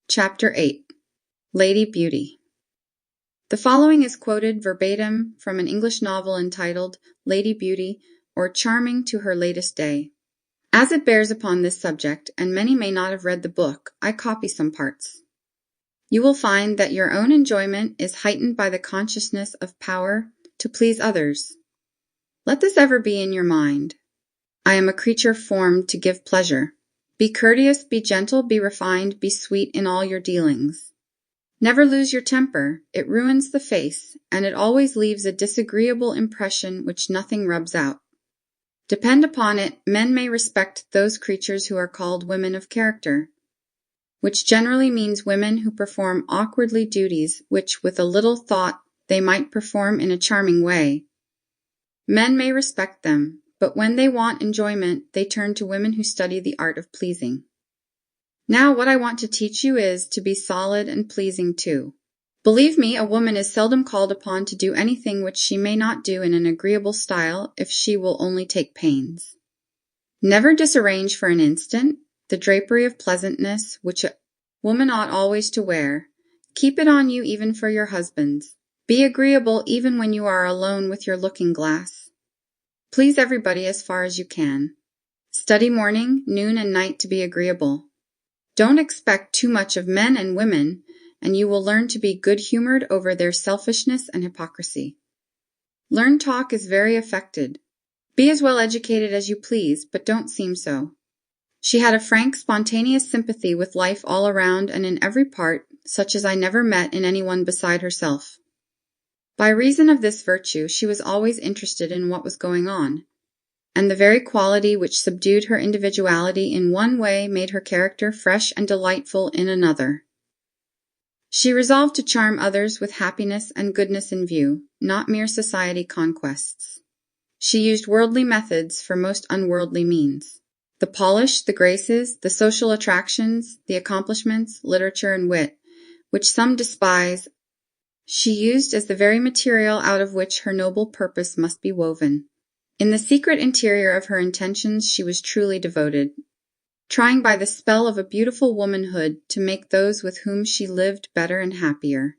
Chapter 8. Lady Beauty. The following is quoted verbatim from an English novel entitled Lady Beauty, or Charming to Her Latest Day. As it bears upon this subject, and many may not have read the book, I copy some parts. You will find that your own enjoyment is heightened by the consciousness of power to please others. Let this ever be in your mind. I am a creature formed to give pleasure. Be courteous, be gentle, be refined, be sweet in all your dealings. Never lose your temper, it ruins the face, and it always leaves a disagreeable impression which nothing rubs out. Depend upon it, men may respect those creatures who are called women of character, which generally means women who perform awkwardly duties which with a little thought they might perform in a charming way. Men may respect them, but when they want enjoyment, they turn to women who study the art of pleasing. Now what I want to teach you is to be solid and pleasing too. Believe me, a woman is seldom called upon to do anything which she may not do in an agreeable style if she will only take pains. Never disarrange for an instant the drapery of pleasantness which a woman ought always to wear. Keep it on you even for your husbands. Be agreeable even when you are alone with your looking-glass. Please everybody as far as you can. Study morning, noon, and night to be agreeable. Don't expect too much of men and women, and you will learn to be good-humored over their selfishness and hypocrisy. Learned talk is very affected. Be as well educated as you please, but don't seem so. She had a frank, spontaneous sympathy with life all around and in every part, such as I never met in anyone beside herself. By reason of this virtue, she was always interested in what was going on, and the very quality which subdued her individuality in one way made her character fresh and delightful in another. She resolved to charm others with happiness and goodness in view, not mere society conquests. She used worldly methods for most unworldly means. The polish, the graces, the social attractions, the accomplishments, literature and wit, which some despise, she used as the very material out of which her noble purpose must be woven. In the secret interior of her intentions she was truly devoted, trying by the spell of a beautiful womanhood to make those with whom she lived better and happier.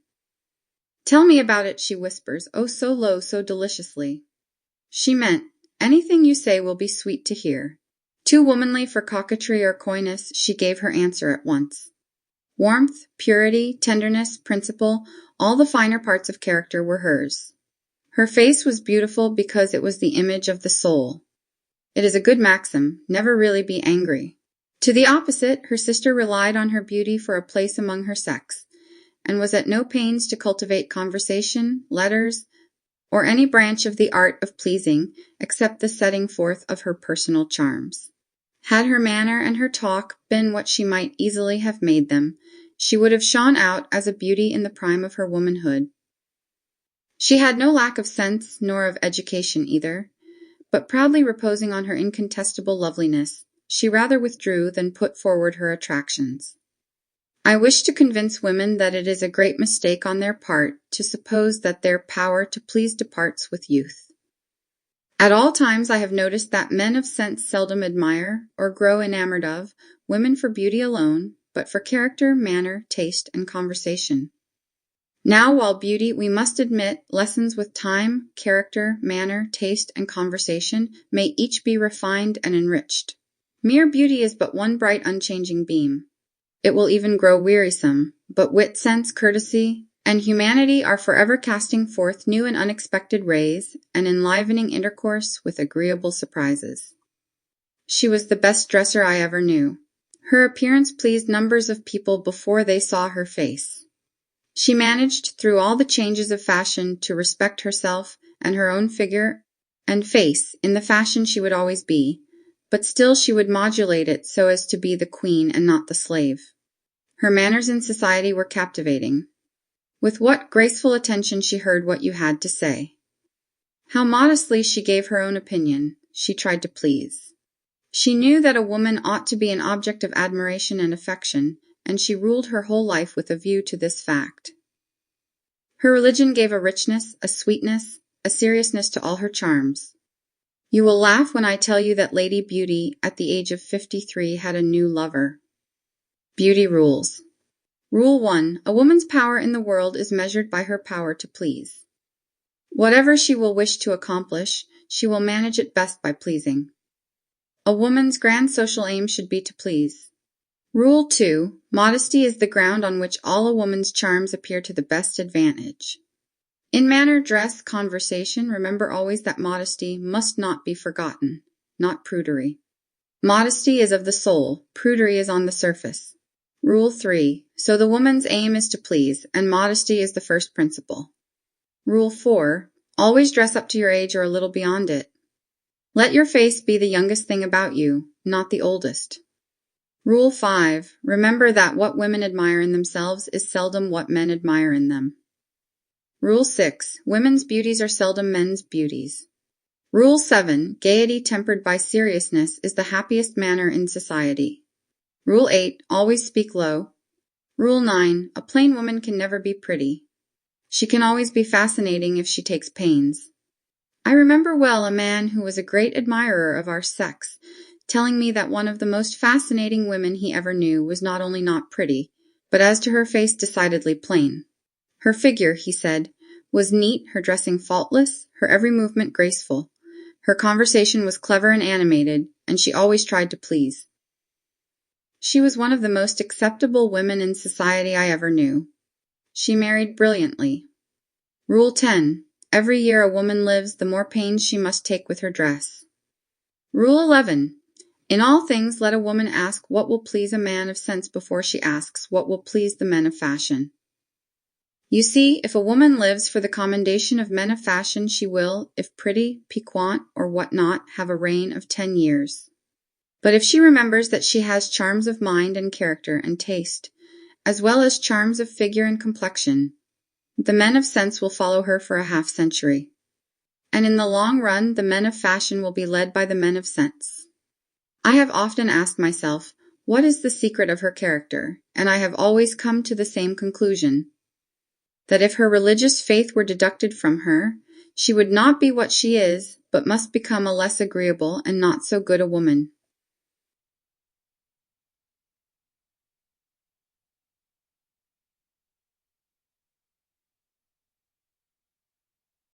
"Tell me about it," she whispers, oh so low, so deliciously. She meant, anything you say will be sweet to hear. Too womanly for coquetry or coyness, she gave her answer at once. Warmth, purity, tenderness, principle, all the finer parts of character were hers. Her face was beautiful because it was the image of the soul. It is a good maxim, never really be angry. To the opposite, her sister relied on her beauty for a place among her sex, and was at no pains to cultivate conversation, letters, or any branch of the art of pleasing, except the setting forth of her personal charms. Had her manner and her talk been what she might easily have made them, she would have shone out as a beauty in the prime of her womanhood. She had no lack of sense, nor of education either, but proudly reposing on her incontestable loveliness, she rather withdrew than put forward her attractions. I wish to convince women that it is a great mistake on their part to suppose that their power to please departs with youth. At all times I have noticed that men of sense seldom admire, or grow enamored of, women for beauty alone, but for character, manner, taste, and conversation. Now, while beauty, we must admit, lessons with time, character, manner, taste, and conversation may each be refined and enriched. Mere beauty is but one bright, unchanging beam. It will even grow wearisome, but wit, sense, courtesy, and humanity are forever casting forth new and unexpected rays, and enlivening intercourse with agreeable surprises. She was the best dresser I ever knew. Her appearance pleased numbers of people before they saw her face. She managed, through all the changes of fashion, to respect herself and her own figure and face in the fashion she would always be, but still she would modulate it so as to be the queen and not the slave. Her manners in society were captivating. With what graceful attention she heard what you had to say. How modestly she gave her own opinion, she tried to please. She knew that a woman ought to be an object of admiration and affection, and she ruled her whole life with a view to this fact. Her religion gave a richness, a sweetness, a seriousness to all her charms. You will laugh when I tell you that Lady Beauty, at the age of 53, had a new lover. Beauty rules. Rule 1. A woman's power in the world is measured by her power to please. Whatever she will wish to accomplish, she will manage it best by pleasing. A woman's grand social aim should be to please. Rule 2. Modesty is the ground on which all a woman's charms appear to the best advantage. In manner, dress, conversation, remember always that modesty must not be forgotten, not prudery. Modesty is of the soul, prudery is on the surface. Rule 3. So the woman's aim is to please, and modesty is the first principle. Rule 4. Always dress up to your age or a little beyond it. Let your face be the youngest thing about you, not the oldest. Rule 5. Remember that what women admire in themselves is seldom what men admire in them. Rule 6. Women's beauties are seldom men's beauties. Rule 7. Gaiety tempered by seriousness is the happiest manner in society. Rule 8. Always speak low. Rule 9. A plain woman can never be pretty. She can always be fascinating if she takes pains. I remember well a man who was a great admirer of our sex, telling me that one of the most fascinating women he ever knew was not only not pretty, but as to her face decidedly plain. Her figure, he said, was neat, her dressing faultless, her every movement graceful. Her conversation was clever and animated, and she always tried to please. She was one of the most acceptable women in society I ever knew. She married brilliantly. Rule 10. Every year a woman lives, the more pains she must take with her dress. Rule 11. In all things let a woman ask what will please a man of sense before she asks what will please the men of fashion. You see, if a woman lives for the commendation of men of fashion, she will, if pretty, piquant, or what not, have a reign of 10 years. But if she remembers that she has charms of mind and character and taste, as well as charms of figure and complexion, the men of sense will follow her for a half-century. And in the long run, the men of fashion will be led by the men of sense. I have often asked myself, what is the secret of her character? And I have always come to the same conclusion, that if her religious faith were deducted from her, she would not be what she is, but must become a less agreeable and not so good a woman.